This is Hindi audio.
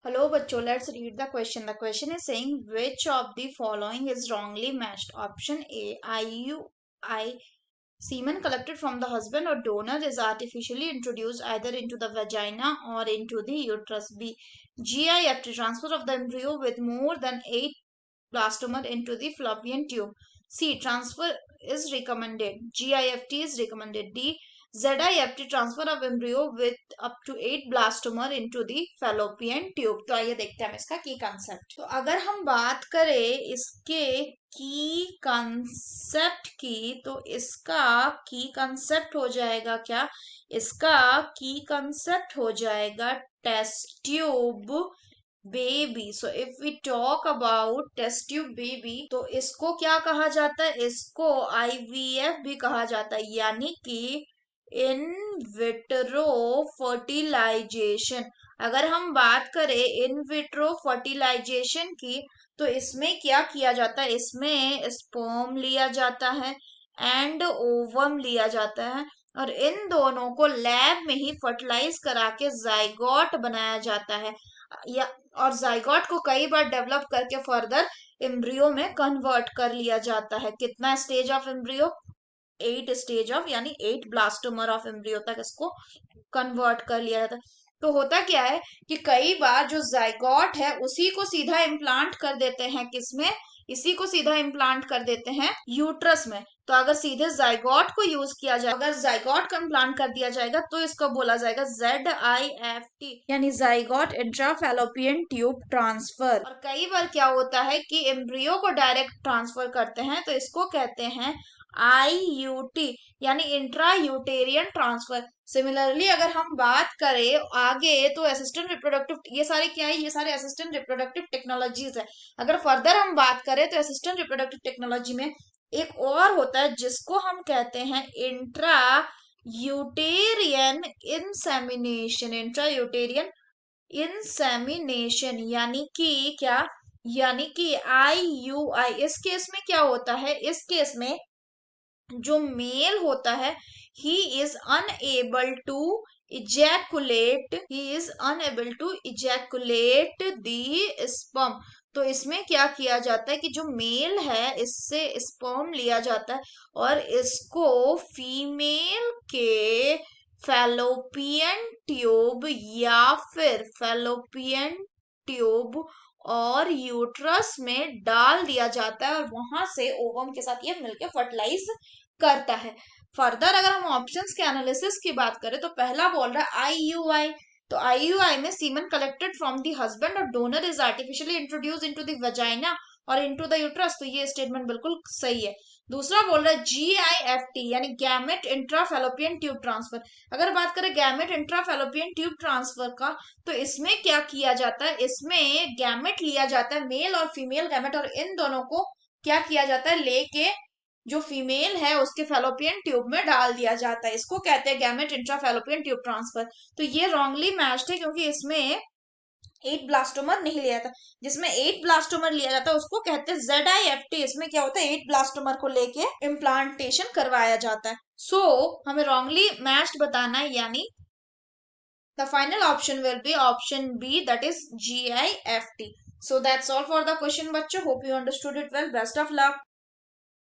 Hello, bachcho. Let's read the question. The question is saying which of the following is wrongly matched? Option A, IUI semen collected from the husband or donor is artificially introduced either into the vagina or into the uterus. B, GIFT transfer of the embryo with more than 8 blastoma into the fallopian tube. C, transfer is recommended. GIFT is recommended. D, ZIFT transfer of embryo with up to 8 blastoma into the fallopian tube. तो आइए देखते हैं हम इसका की कंसेप्ट। तो अगर हम बात करें इसके की कंसेप्ट की, तो इसका की कंसेप्ट हो जाएगा क्या? इसका की कंसेप्ट हो जाएगा test tube baby. So if we talk about test tube baby, तो इसको क्या कहा जाता है? इसको आईवीएफ भी कहा जाता है, यानी कि इन विट्रो फर्टिलाइजेशन। अगर हम बात करें इन विट्रो फर्टिलाइजेशन की, तो इसमें क्या किया जाता है? इसमें स्पर्म लिया जाता है एंड ओवम लिया जाता है, और इन दोनों को लैब में ही फर्टिलाइज करा के जाइगोट बनाया जाता है, या और जाइगोट को कई बार डेवलप करके फर्दर एम्ब्रियो में कन्वर्ट कर लिया जाता है। कितना stage of embryo? 8 stage of, यानी 8 ब्लास्टोमर ऑफ एम्ब्रियो तक इसको कन्वर्ट कर लिया जाता है। तो होता क्या है कि कई बार जो जाइगोट है उसी को सीधा इम्प्लांट कर देते हैं, किसमें? इसी को सीधा इम्प्लांट कर देते हैं यूट्रस में। तो अगर सीधे जाइगोट को यूज किया जाए, अगर जाइगोट का इम्प्लांट कर दिया जाएगा, तो इसको बोला जाएगा ZIFT, यानी जाइगोट इंट्राफैलोपियन ट्यूब ट्रांसफर। और कई बार क्या होता है कि एम्ब्रियो को डायरेक्ट ट्रांसफर करते हैं, तो इसको कहते हैं IUT, यानी इंट्रा यूटेरियन ट्रांसफर। सिमिलरली अगर हम बात करें आगे, तो असिस्टेंट रिप्रोडक्टिव, ये सारे क्या है? ये सारे असिस्टेंट रिप्रोडक्टिव टेक्नोलॉजीज है। अगर फर्दर हम बात करें तो असिस्टेंट रिप्रोडक्टिव टेक्नोलॉजी में एक और होता है जिसको हम कहते हैं इंट्रा यूटेरियन इंसेमिनेशन। इंट्रा यूटेरियन इंसेमिनेशन यानी कि क्या? यानी कि IUI। इस केस में क्या होता है? इस केस में जो मेल होता है, he is unable to ejaculate the sperm. तो इसमें क्या किया जाता है कि जो मेल है इससे स्पर्म लिया जाता है और इसको फीमेल के फैलोपियन ट्यूब या फिर फैलोपियन ट्यूब और यूट्रस में डाल दिया जाता है, और वहां से ओवम के साथ ये मिलकर फर्टिलाइज करता है। फर्दर अगर हम ऑप्शंस के एनालिसिस की बात करें, तो पहला बोल रहा है IUI। तो IUI में semen collected from the husband or donor is artificially introduce into the vagina और इनटू द यूट्रस। तो ये स्टेटमेंट बिल्कुल सही है। दूसरा बोल रहा है GIFT, यानी गैमेट इंट्राफैलोपियन ट्यूब ट्रांसफर। अगर बात करें गैमेट इंट्राफैलोपियन ट्यूब ट्रांसफर का, तो इसमें क्या किया जाता है? इसमें गैमेट लिया जाता है, मेल और फीमेल गैमेट, और इन दोनों को क्या किया जाता है? लेके जो फीमेल है उसके फैलोपियन ट्यूब में डाल दिया जाता है। इसको कहते हैं गैमेट इंट्राफैलोपियन ट्यूब ट्रांसफर। तो ये रॉन्गली मैच्ड है, क्योंकि इसमें 8 ब्लास्टोमर नहीं लिया जाता। जिसमें 8 ब्लास्टोमर लिया जाता है उसको कहते हैं ZIFT। इसमें क्या होता है? 8 ब्लास्टोमर को लेके इम्प्लांटेशन करवाया जाता है। सो हमें रॉन्गली मैच्ड बताना है, यानी the final option will be option B, that is GIFT. So that's all for the question, bachcho. Hope you understood it well. Best of luck.